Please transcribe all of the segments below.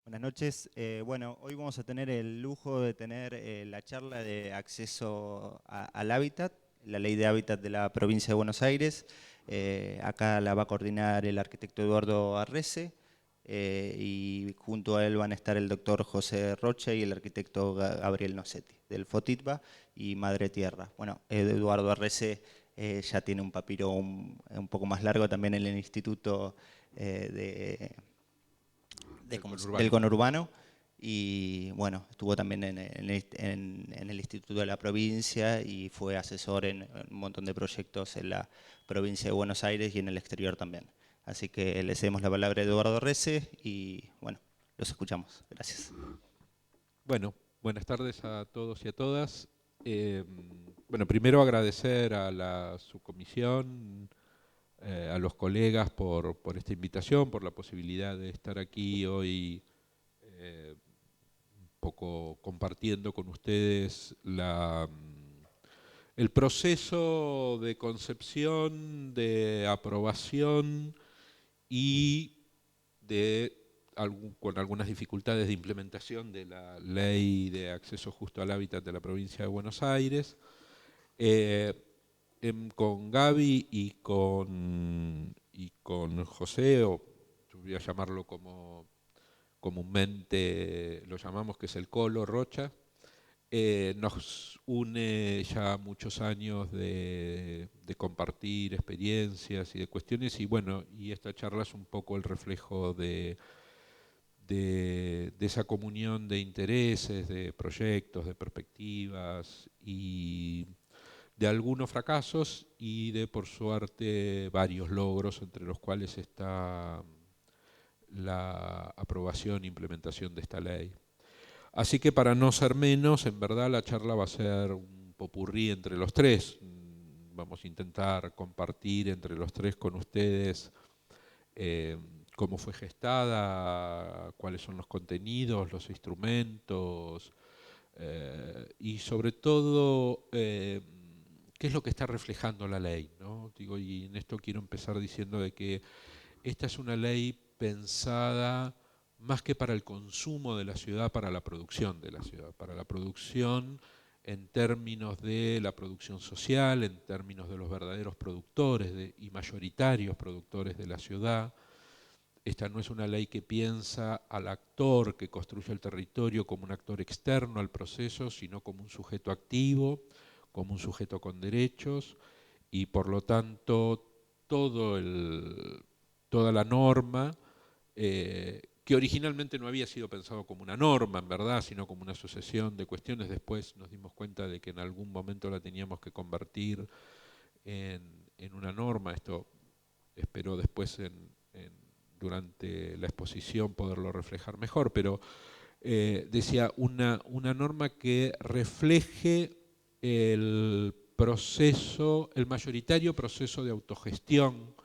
Buenas noches. Bueno, hoy vamos a tener el lujo de tener la charla de acceso al hábitat, la ley de hábitat de la provincia de Buenos Aires. Acá la va a coordinar el arquitecto Eduardo Arrese y junto a él van a estar el doctor José Rocha y el arquitecto Gabriel Nocetti, del FOTITBA y Madre Tierra. Bueno, Eduardo Arrese ya tiene un papiro un poco más largo también en el Instituto Del del conurbano. conurbano y bueno, estuvo también en el Instituto de la Provincia y fue asesor en un montón de proyectos en la provincia de Buenos Aires y en el exterior también. Así que le cedemos la palabra a Eduardo Rece y bueno, los escuchamos. Gracias. Bueno, buenas tardes a todos y a todas. Bueno, primero agradecer a la subcomisión, a los colegas por esta invitación, por la posibilidad de estar aquí hoy un poco compartiendo con ustedes el proceso de concepción, de aprobación y con algunas dificultades de implementación de la ley de acceso justo al hábitat de la provincia de Buenos Aires. Eh, con Gaby y con José, o yo voy a llamarlo como comúnmente lo llamamos, que es el Colo Rocha, nos une ya muchos años de compartir experiencias y de cuestiones, y bueno, y esta charla es un poco el reflejo de esa comunión de intereses, de proyectos, de perspectivas y de algunos fracasos y de, por suerte, varios logros, entre los cuales está la aprobación e implementación de esta ley. Así que, para no ser menos, en verdad la charla va a ser un popurrí entre los tres. Vamos a intentar compartir entre los tres con ustedes eh, cómo fue gestada, cuáles son los contenidos, los instrumentos y sobre todo qué es lo que está reflejando la ley, ¿no? Digo, y en esto quiero empezar diciendo de que esta es una ley pensada más que para el consumo de la ciudad, para la producción de la ciudad, para la producción en términos de la producción social, en términos de los verdaderos productores y mayoritarios productores de la ciudad. Esta no es una ley que piensa al actor que construye el territorio como un actor externo al proceso, sino como un sujeto activo, como un sujeto con derechos, y por lo tanto todo toda la norma, que originalmente no había sido pensado como una norma, en verdad, sino como una sucesión de cuestiones. Después nos dimos cuenta de que en algún momento la teníamos que convertir en una norma. Esto espero después durante la exposición poderlo reflejar mejor, pero decía, una norma que refleje el proceso, el mayoritario proceso de autogestión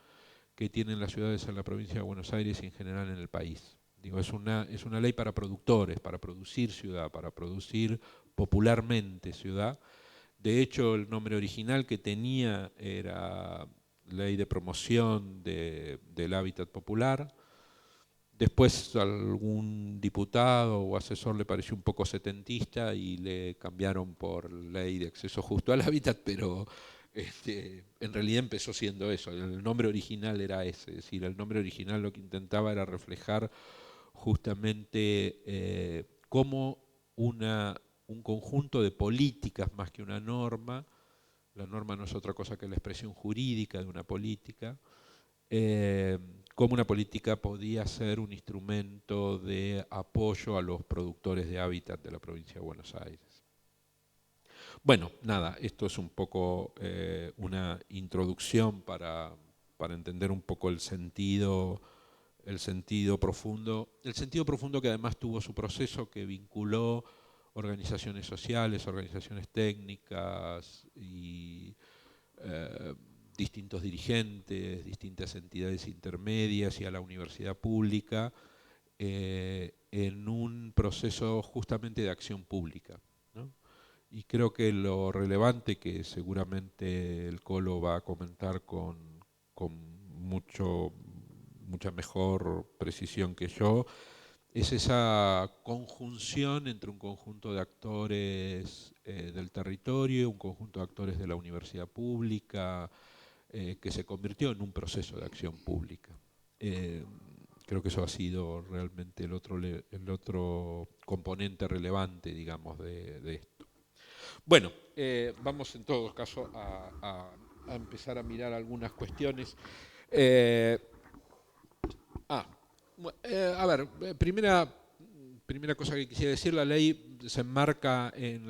que tienen las ciudades en la provincia de Buenos Aires y en general en el país. Digo, es una ley para productores, para producir ciudad, para producir popularmente ciudad. De hecho, el nombre original que tenía era Ley de Promoción del Hábitat Popular. Después algún diputado o asesor le pareció un poco setentista y le cambiaron por Ley de Acceso Justo al Hábitat, pero en realidad empezó siendo eso. El nombre original era ese, es decir, el nombre original lo que intentaba era reflejar justamente cómo un conjunto de políticas más que una norma. La norma no es otra cosa que la expresión jurídica de una política, eh, cómo una política podía ser un instrumento de apoyo a los productores de hábitat de la provincia de Buenos Aires. Bueno, nada, esto es un poco una introducción para entender un poco el sentido profundo que además tuvo su proceso, que vinculó organizaciones sociales, organizaciones técnicas y eh, distintos dirigentes, distintas entidades intermedias y a la universidad pública en un proceso justamente de acción pública, ¿no? Y creo que lo relevante, que seguramente el Colo va a comentar con mucha mejor precisión que yo, es esa conjunción entre un conjunto de actores del territorio, un conjunto de actores de la universidad pública, que se convirtió en un proceso de acción pública. Creo que eso ha sido realmente el otro componente relevante, digamos, de esto. Bueno, vamos en todo caso a empezar a mirar algunas cuestiones. Eh, a ver, primera cosa que quisiera decir, la ley se enmarca en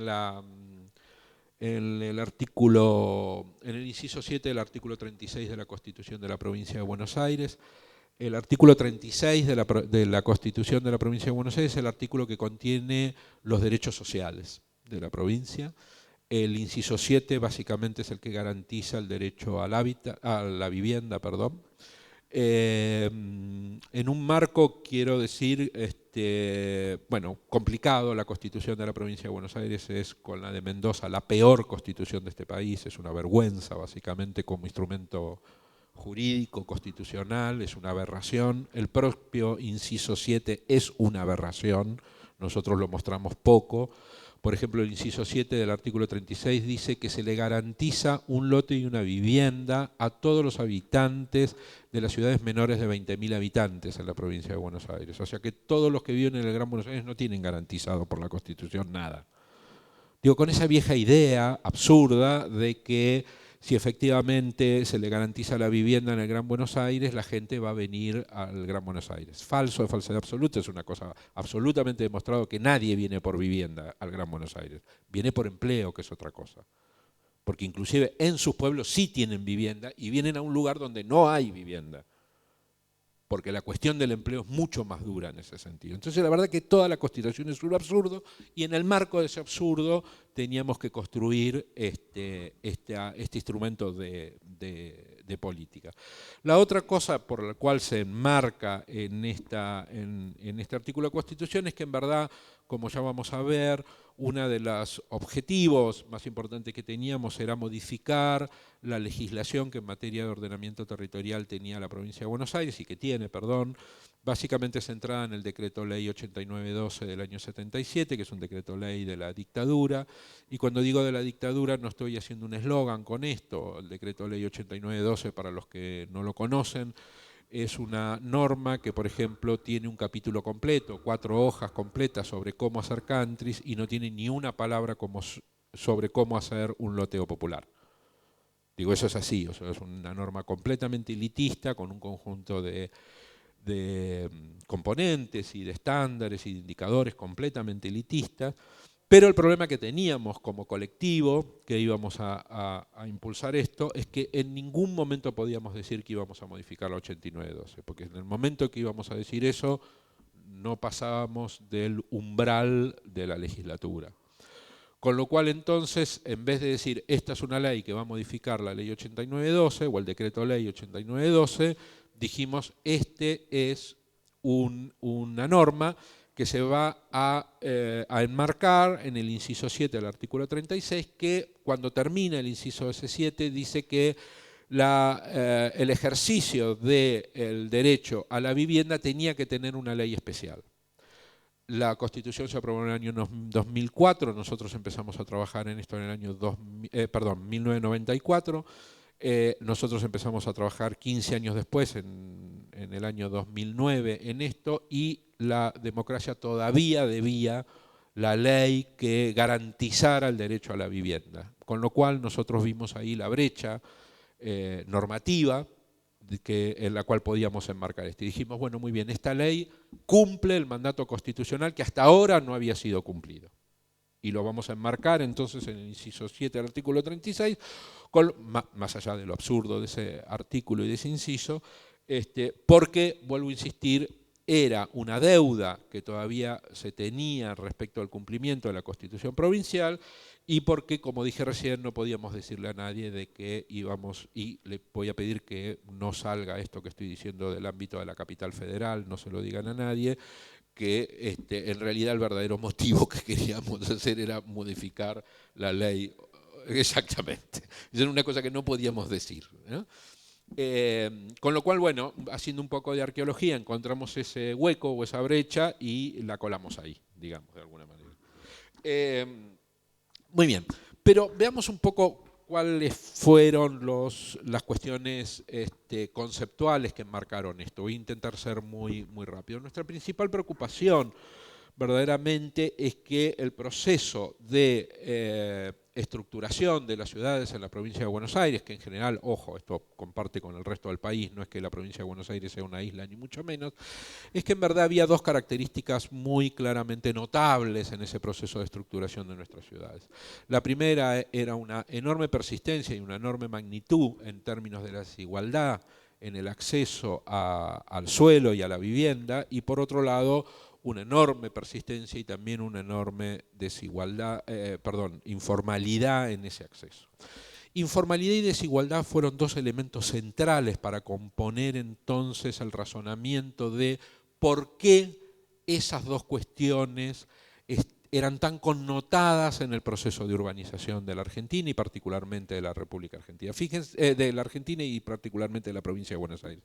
el artículo, en el inciso 7 del artículo 36 de la Constitución de la Provincia de Buenos Aires. El artículo 36 de la Constitución de la Provincia de Buenos Aires es el artículo que contiene los derechos sociales de la provincia. El inciso 7 básicamente es el que garantiza el derecho al hábitat, a la vivienda, perdón. En un marco, quiero decir, bueno, complicado. La Constitución de la Provincia de Buenos Aires es, con la de Mendoza, la peor constitución de este país. Es una vergüenza, básicamente, como instrumento jurídico, constitucional, es una aberración. El propio inciso 7 es una aberración, nosotros lo mostramos poco. Por ejemplo, el inciso 7 del artículo 36 dice que se le garantiza un lote y una vivienda a todos los habitantes de las ciudades menores de 20.000 habitantes en la provincia de Buenos Aires. O sea que todos los que viven en el Gran Buenos Aires no tienen garantizado por la Constitución nada. Digo, con esa vieja idea absurda de que si efectivamente se le garantiza la vivienda en el Gran Buenos Aires, la gente va a venir al Gran Buenos Aires. Falso, de falsedad absoluta, es una cosa absolutamente demostrado que nadie viene por vivienda al Gran Buenos Aires, viene por empleo, que es otra cosa. Porque inclusive en sus pueblos sí tienen vivienda y vienen a un lugar donde no hay vivienda. Porque la cuestión del empleo es mucho más dura en ese sentido. Entonces la verdad que toda la Constitución es un absurdo, y en el marco de ese absurdo teníamos que construir este instrumento de política. La otra cosa por la cual se enmarca en este artículo de Constitución es que, en verdad, como ya vamos a ver, uno de los objetivos más importantes que teníamos era modificar la legislación que en materia de ordenamiento territorial tenía la provincia de Buenos Aires, y que tiene, perdón, básicamente centrada en el decreto ley 8912 del año 77, que es un decreto ley de la dictadura. Y cuando digo de la dictadura no estoy haciendo un eslogan con esto. El decreto ley 8912, para los que no lo conocen, es una norma que, por ejemplo, tiene un capítulo completo, 4 hojas completas sobre cómo hacer countries, y no tiene ni una palabra sobre cómo hacer un loteo popular. Digo, eso es así, o sea, es una norma completamente elitista, con un conjunto de componentes y de estándares y de indicadores completamente elitistas. Pero el problema que teníamos como colectivo que íbamos a impulsar esto es que en ningún momento podíamos decir que íbamos a modificar la 8912, porque en el momento que íbamos a decir eso no pasábamos del umbral de la legislatura. Con lo cual, entonces, en vez de decir esta es una ley que va a modificar la ley 8912 o el decreto ley 8912, dijimos este es una norma que se va a enmarcar en el inciso 7 del artículo 36, que cuando termina el inciso S7 dice que el ejercicio del derecho a la vivienda tenía que tener una ley especial. La Constitución se aprobó en el año 2004, nosotros empezamos a trabajar en esto en el año 1994, nosotros empezamos a trabajar 15 años después, en el año 2009, en esto, y la democracia todavía debía la ley que garantizara el derecho a la vivienda. Con lo cual nosotros vimos ahí la brecha normativa en la cual podíamos enmarcar esto. Y dijimos, bueno, muy bien, esta ley cumple el mandato constitucional que hasta ahora no había sido cumplido. Y lo vamos a enmarcar entonces en el inciso 7 del artículo 36, más allá de lo absurdo de ese artículo y de ese inciso, porque, vuelvo a insistir, era una deuda que todavía se tenía respecto al cumplimiento de la Constitución provincial, y porque, como dije recién, no podíamos decirle a nadie de que íbamos, y le voy a pedir que no salga esto que estoy diciendo del ámbito de la capital federal, no se lo digan a nadie, que en realidad el verdadero motivo que queríamos hacer era modificar la ley. Exactamente. Era una cosa que no podíamos decir, ¿no? Con lo cual, bueno, haciendo un poco de arqueología, encontramos ese hueco o esa brecha y la colamos ahí, digamos, de alguna manera. Muy bien, pero veamos un poco cuáles fueron las cuestiones conceptuales que enmarcaron esto. Voy a intentar ser muy rápido. Nuestra principal preocupación verdaderamente es que el proceso de estructuración de las ciudades en la provincia de Buenos Aires, que en general, ojo, esto comparte con el resto del país, no es que la provincia de Buenos Aires sea una isla ni mucho menos, es que en verdad había dos características muy claramente notables en ese proceso de estructuración de nuestras ciudades. La primera era una enorme persistencia y una enorme magnitud en términos de la desigualdad en el acceso al suelo y a la vivienda, y por otro lado, una enorme persistencia y también una enorme informalidad en ese acceso. Informalidad y desigualdad fueron dos elementos centrales para componer entonces el razonamiento de por qué esas dos cuestiones eran tan connotadas en el proceso de urbanización de la Argentina y particularmente de la República Argentina. Fíjense, de la Argentina y particularmente de la provincia de Buenos Aires.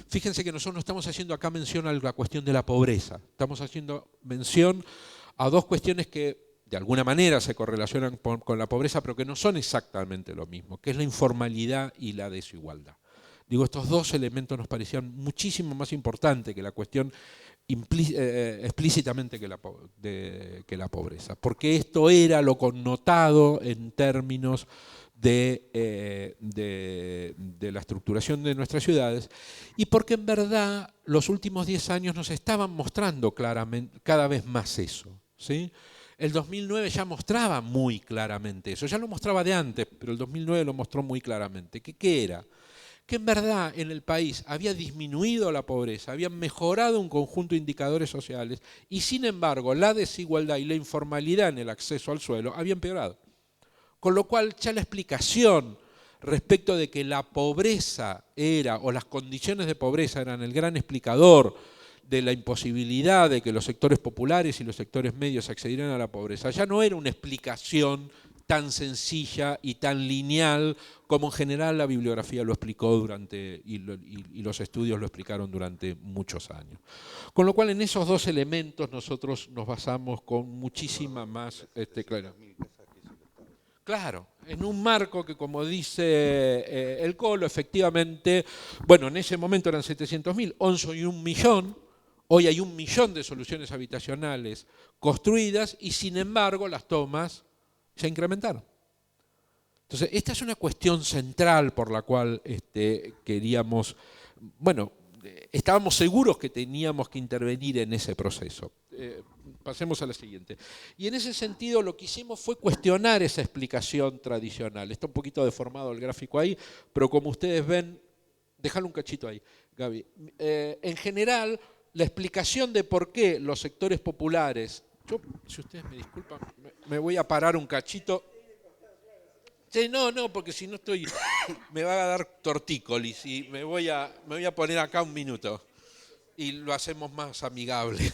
Fíjense que nosotros no estamos haciendo acá mención a la cuestión de la pobreza, estamos haciendo mención a dos cuestiones que de alguna manera se correlacionan con la pobreza, pero que no son exactamente lo mismo, que es la informalidad y la desigualdad. Digo, estos dos elementos nos parecían muchísimo más importantes que la cuestión explícitamente que la pobreza, porque esto era lo connotado en términos de la estructuración de nuestras ciudades, y porque en verdad los últimos 10 años nos estaban mostrando claramente cada vez más eso, ¿sí? El 2009 ya mostraba muy claramente eso, ya lo mostraba de antes, pero el 2009 lo mostró muy claramente. ¿Qué era? Que en verdad en el país había disminuido la pobreza, habían mejorado un conjunto de indicadores sociales y sin embargo la desigualdad y la informalidad en el acceso al suelo habían empeorado. Con lo cual ya la explicación respecto de que la pobreza era, o las condiciones de pobreza eran el gran explicador de la imposibilidad de que los sectores populares y los sectores medios accedieran a la pobreza, ya no era una explicación tan sencilla y tan lineal como en general la bibliografía lo explicó y los estudios lo explicaron durante muchos años. Con lo cual en esos dos elementos nosotros nos basamos con muchísima más claridad. Claro, en un marco que, como dice el Colo, efectivamente, bueno, en ese momento eran 700.000, hoy hay 1 millón, hoy hay 1 millón de soluciones habitacionales construidas y sin embargo las tomas se incrementaron. Entonces, esta es una cuestión central por la cual queríamos, bueno, estábamos seguros que teníamos que intervenir en ese proceso. Pasemos a la siguiente. Y en ese sentido lo que hicimos fue cuestionar esa explicación tradicional. Está un poquito deformado el gráfico ahí, pero como ustedes ven, déjalo un cachito ahí, Gaby. En general, la explicación de por qué los sectores populares, yo, si ustedes me disculpan, me voy a parar un cachito. Sí, no, porque si no estoy, me va a dar tortícolis y me voy a poner acá un minuto y lo hacemos más amigable.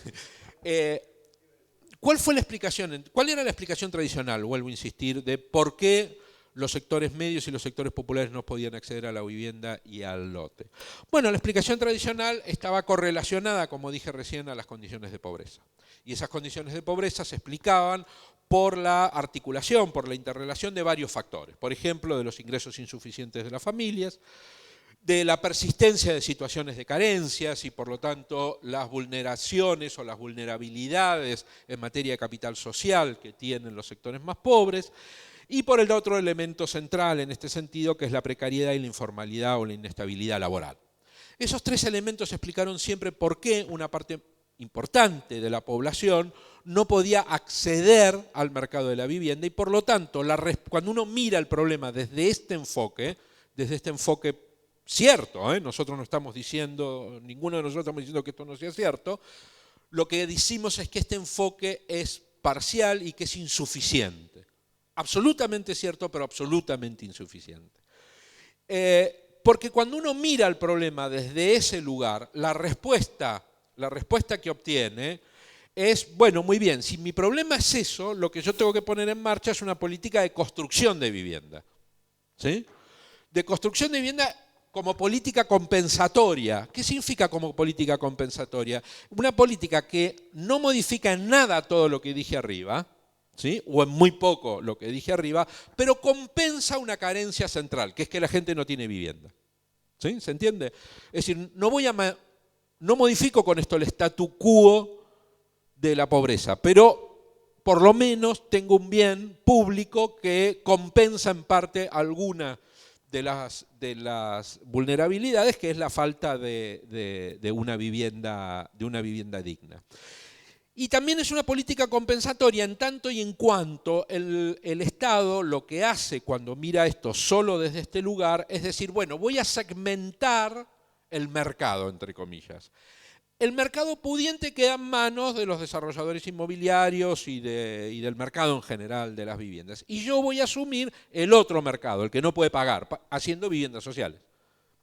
¿Cuál fue la explicación? ¿Cuál era la explicación tradicional, vuelvo a insistir, de por qué los sectores medios y los sectores populares no podían acceder a la vivienda y al lote? Bueno, la explicación tradicional estaba correlacionada, como dije recién, a las condiciones de pobreza. Y esas condiciones de pobreza se explicaban por la articulación, por la interrelación de varios factores. Por ejemplo, de los ingresos insuficientes de las familias, de la persistencia de situaciones de carencias y por lo tanto las vulneraciones o las vulnerabilidades en materia de capital social que tienen los sectores más pobres, y por el otro elemento central en este sentido, que es la precariedad y la informalidad o la inestabilidad laboral. Esos tres elementos explicaron siempre por qué una parte importante de la población no podía acceder al mercado de la vivienda y por lo tanto, cuando uno mira el problema desde este enfoque cierto, nosotros no estamos diciendo, ninguno de nosotros estamos diciendo que esto no sea cierto, lo que decimos es que este enfoque es parcial y que es insuficiente. Absolutamente cierto, pero absolutamente insuficiente. Porque cuando uno mira el problema desde ese lugar, la respuesta que obtiene es, bueno, muy bien, si mi problema es eso, lo que yo tengo que poner en marcha es una política de construcción de vivienda. ¿Sí? De construcción de vivienda como política compensatoria. ¿Qué significa como política compensatoria? Una política que no modifica en nada todo lo que dije arriba, ¿sí? O en muy poco lo que dije arriba, pero compensa una carencia central, que es que la gente no tiene vivienda. ¿Sí? ¿Se entiende? Es decir, no modifico con esto el statu quo de la pobreza, pero por lo menos tengo un bien público que compensa en parte alguna de las vulnerabilidades, que es la falta de una vivienda digna. Y también es una política compensatoria en tanto y en cuanto el Estado lo que hace cuando mira esto solo desde este lugar es decir, bueno, voy a segmentar el mercado, entre comillas. El mercado pudiente queda en manos de los desarrolladores inmobiliarios y del mercado en general de las viviendas. Y yo voy a asumir el otro mercado, el que no puede pagar, haciendo viviendas sociales,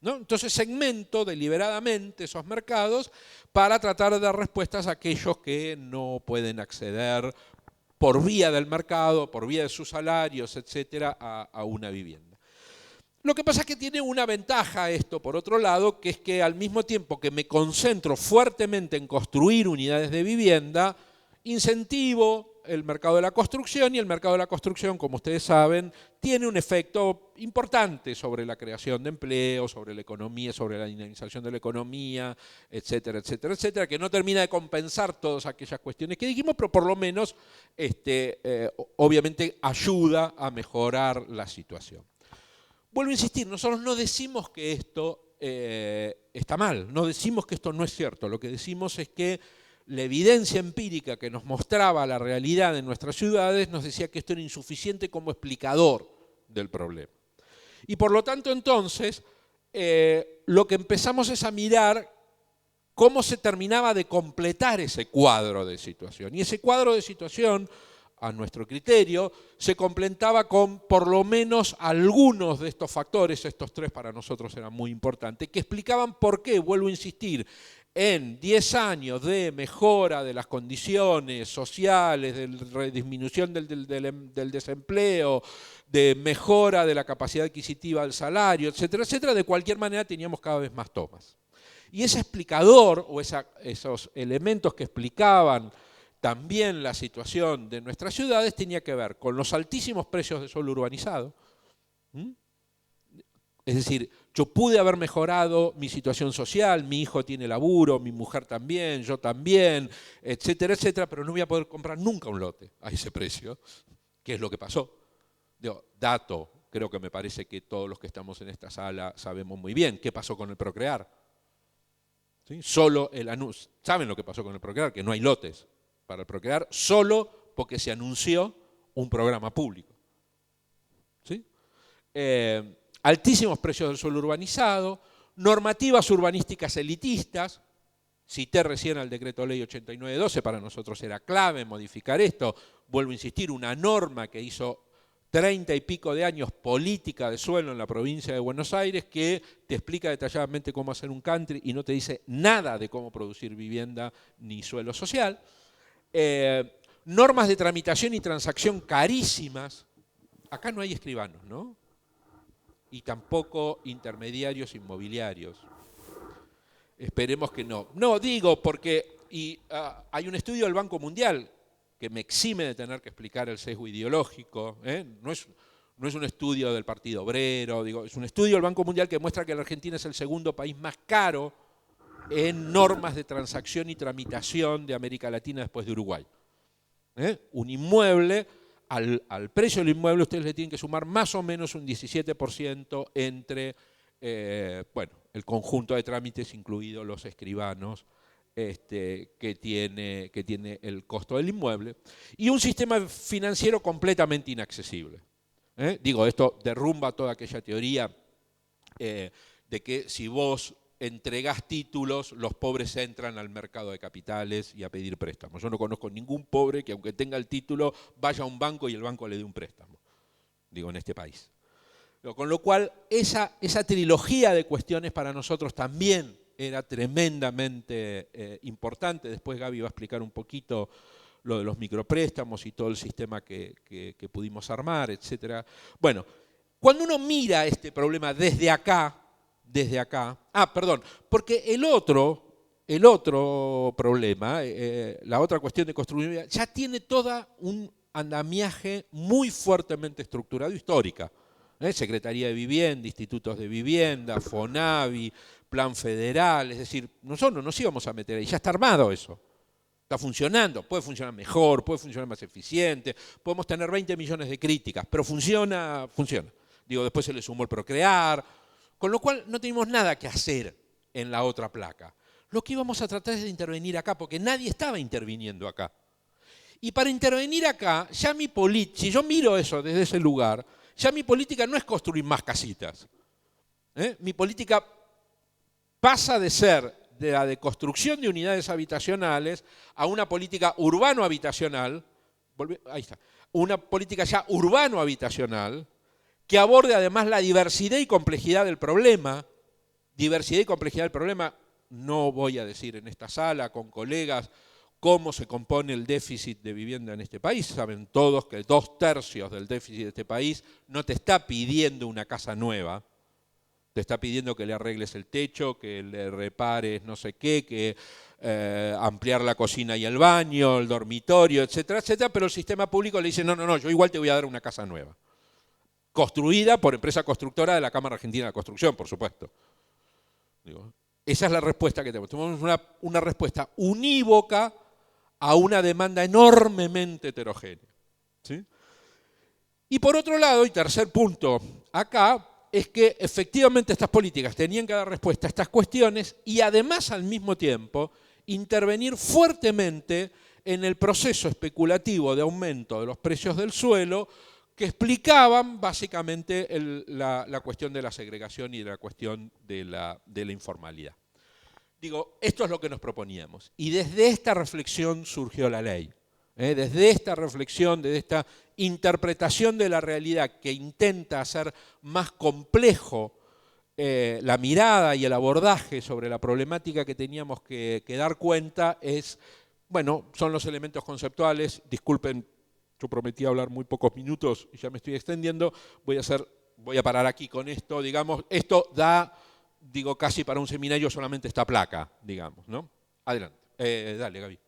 ¿no? Entonces segmento deliberadamente esos mercados para tratar de dar respuestas a aquellos que no pueden acceder por vía del mercado, por vía de sus salarios, etcétera, a una vivienda. Lo que pasa es que tiene una ventaja esto, por otro lado, que es que al mismo tiempo que me concentro fuertemente en construir unidades de vivienda, incentivo el mercado de la construcción, y el mercado de la construcción, como ustedes saben, tiene un efecto importante sobre la creación de empleo, sobre la economía, sobre la dinamización de la economía, etcétera, etcétera, etcétera, que no termina de compensar todas aquellas cuestiones que dijimos, pero por lo menos obviamente ayuda a mejorar la situación. Vuelvo a insistir, nosotros no decimos que esto está mal, no decimos que esto no es cierto, lo que decimos es que la evidencia empírica que nos mostraba la realidad de nuestras ciudades nos decía que esto era insuficiente como explicador del problema. Y por lo tanto entonces lo que empezamos es a mirar cómo se terminaba de completar ese cuadro de situación. Y ese cuadro de situación, a nuestro criterio, se completaba con por lo menos algunos de estos factores, estos tres para nosotros eran muy importantes, que explicaban por qué, vuelvo a insistir, en 10 años de mejora de las condiciones sociales, de disminución del desempleo, de mejora de la capacidad adquisitiva del salario, etcétera, etcétera, de cualquier manera teníamos cada vez más tomas. Y ese explicador, o esos elementos que explicaban también la situación de nuestras ciudades, tenía que ver con los altísimos precios de suelo urbanizado. Es decir, yo pude haber mejorado mi situación social, mi hijo tiene laburo, mi mujer también, yo también, etcétera, etcétera, pero no voy a poder comprar nunca un lote a ese precio. ¿Qué es lo que pasó? Dato, creo que me parece que todos los que estamos en esta sala sabemos muy bien qué pasó con el Procrear. ¿Sí? Solo el anuncio. ¿Saben lo que pasó con el Procrear? Que no hay lotes para el Procrear, solo porque se anunció un programa público. ¿Sí? Altísimos precios del suelo urbanizado, normativas urbanísticas elitistas. Cité recién al decreto ley 8912, para nosotros era clave modificar esto. Vuelvo a insistir, una norma que hizo 30 y pico de años política de suelo en la provincia de Buenos Aires, que te explica detalladamente cómo hacer un country y no te dice nada de cómo producir vivienda ni suelo social. Normas de tramitación y transacción carísimas. Acá no hay escribanos, ¿no? Y tampoco intermediarios inmobiliarios. Esperemos que no. No, digo porque hay un estudio del Banco Mundial que me exime de tener que explicar el sesgo ideológico. No es un estudio del Partido Obrero, es un estudio del Banco Mundial que muestra que la Argentina es el segundo país más caro en normas de transacción y tramitación de América Latina después de Uruguay. Un inmueble, al precio del inmueble ustedes le tienen que sumar más o menos un 17% entre el conjunto de trámites, incluidos los escribanos, que tiene el costo del inmueble, y un sistema financiero completamente inaccesible. Esto derrumba toda aquella teoría de que si vos entregás títulos, los pobres entran al mercado de capitales y a pedir préstamos. Yo no conozco ningún pobre que, aunque tenga el título, vaya a un banco y el banco le dé un préstamo, en este país. Con lo cual, esa trilogía de cuestiones para nosotros también era tremendamente importante. Después Gaby va a explicar un poquito lo de los micropréstamos y todo el sistema que pudimos armar, etc. Bueno, cuando uno mira este problema desde acá, desde acá. Perdón, porque el otro problema, la otra cuestión de construir, ya tiene toda un andamiaje muy fuertemente estructurado histórica. Secretaría de Vivienda, institutos de vivienda, FONAVI, Plan Federal, es decir, nosotros no nos íbamos a meter ahí, ya está armado eso. Está funcionando, puede funcionar mejor, puede funcionar más eficiente, podemos tener 20 millones de críticas, pero funciona. Digo, después se le sumó el Procrear, con lo cual no tenemos nada que hacer en la otra placa. Lo que íbamos a tratar es de intervenir acá, porque nadie estaba interviniendo acá. Y para intervenir acá, ya si yo miro eso desde ese lugar, ya mi política no es construir más casitas. Mi política pasa de ser de la de construcción de unidades habitacionales a una política urbano-habitacional, ahí está, una política ya urbano-habitacional, que aborde además la diversidad y complejidad del problema. Diversidad y complejidad del problema, no voy a decir en esta sala con colegas cómo se compone el déficit de vivienda en este país. Saben todos que 2/3 del déficit de este país no te está pidiendo una casa nueva, te está pidiendo que le arregles el techo, que le repares no sé qué, que ampliar la cocina y el baño, el dormitorio, etcétera, etcétera, pero el sistema público le dice, no, yo igual te voy a dar una casa nueva. Construida por empresa constructora de la Cámara Argentina de Construcción, por supuesto. Digo, esa es la respuesta que tenemos. Tenemos una respuesta unívoca a una demanda enormemente heterogénea. ¿Sí? Y por otro lado, y tercer punto acá, es que efectivamente estas políticas tenían que dar respuesta a estas cuestiones y además al mismo tiempo intervenir fuertemente en el proceso especulativo de aumento de los precios del suelo que explicaban básicamente la cuestión de la segregación y la cuestión de la informalidad. Digo, esto es lo que nos proponíamos. Y desde esta reflexión surgió la ley. Desde esta reflexión, desde esta interpretación de la realidad que intenta hacer más complejo la mirada y el abordaje sobre la problemática que teníamos que dar cuenta, son los elementos conceptuales. Disculpen, yo prometí hablar muy pocos minutos y ya me estoy extendiendo. Voy a parar aquí con esto. Digamos, esto da, casi para un seminario solamente esta placa, digamos, ¿no? Adelante. Dale, Gaby.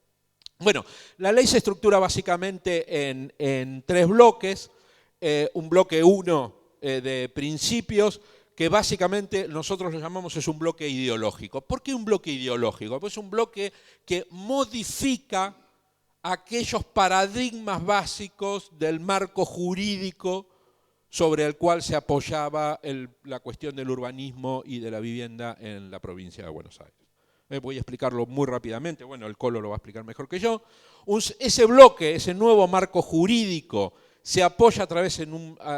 Bueno, la ley se estructura básicamente en 3 bloques. Un bloque 1 de principios, que básicamente nosotros lo llamamos es un bloque ideológico. ¿Por qué un bloque ideológico? Pues es un bloque que modifica aquellos paradigmas básicos del marco jurídico sobre el cual se apoyaba la cuestión del urbanismo y de la vivienda en la provincia de Buenos Aires. Voy a explicarlo muy rápidamente, el Colo lo va a explicar mejor que yo. Ese bloque, ese nuevo marco jurídico, se apoya a través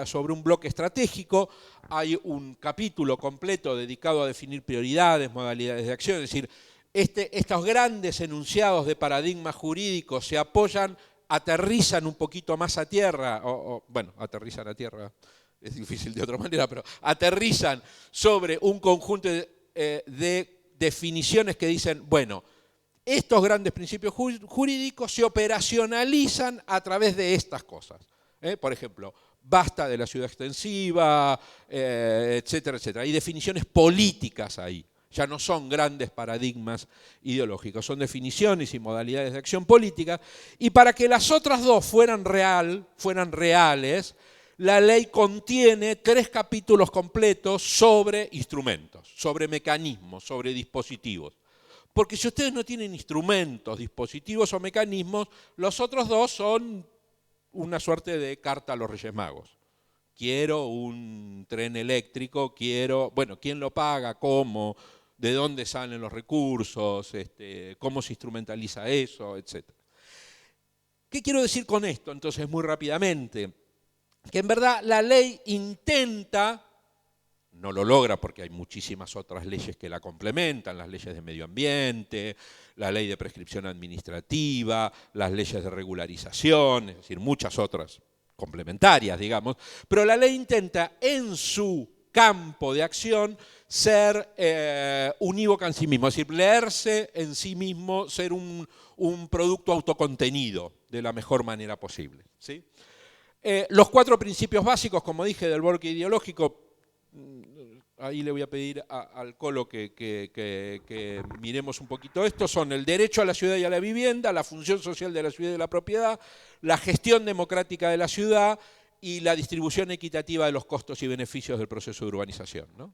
sobre un bloque estratégico. Hay un capítulo completo dedicado a definir prioridades, modalidades de acción, es decir, estos grandes enunciados de paradigmas jurídicos se apoyan, aterrizan un poquito más a tierra, aterrizan a tierra, es difícil de otra manera, pero aterrizan sobre un conjunto de definiciones que dicen, estos grandes principios jurídicos se operacionalizan a través de estas cosas. Por ejemplo, basta de la ciudad extensiva, etcétera, etcétera. Hay definiciones políticas ahí. Ya no son grandes paradigmas ideológicos, son definiciones y modalidades de acción política. Y para que las otras dos fueran reales, la ley contiene 3 capítulos completos sobre instrumentos, sobre mecanismos, sobre dispositivos. Porque si ustedes no tienen instrumentos, dispositivos o mecanismos, los otros 2 son una suerte de carta a los Reyes Magos. Quiero un tren eléctrico, ¿quién lo paga? ¿Cómo? ¿De dónde salen los recursos? ¿Cómo se instrumentaliza eso? Etcétera. ¿Qué quiero decir con esto? Entonces, muy rápidamente, que en verdad la ley intenta, no lo logra porque hay muchísimas otras leyes que la complementan, las leyes de medio ambiente, la ley de prescripción administrativa, las leyes de regularización, es decir, muchas otras complementarias, digamos, pero la ley intenta en su campo de acción ser unívoca en sí mismo, es decir, leerse en sí mismo, ser un producto autocontenido de la mejor manera posible, ¿sí? Los 4 principios básicos, como dije, del bloque ideológico, ahí le voy a pedir al Colo que miremos un poquito esto, son el derecho a la ciudad y a la vivienda, la función social de la ciudad y de la propiedad, la gestión democrática de la ciudad y la distribución equitativa de los costos y beneficios del proceso de urbanización, ¿no?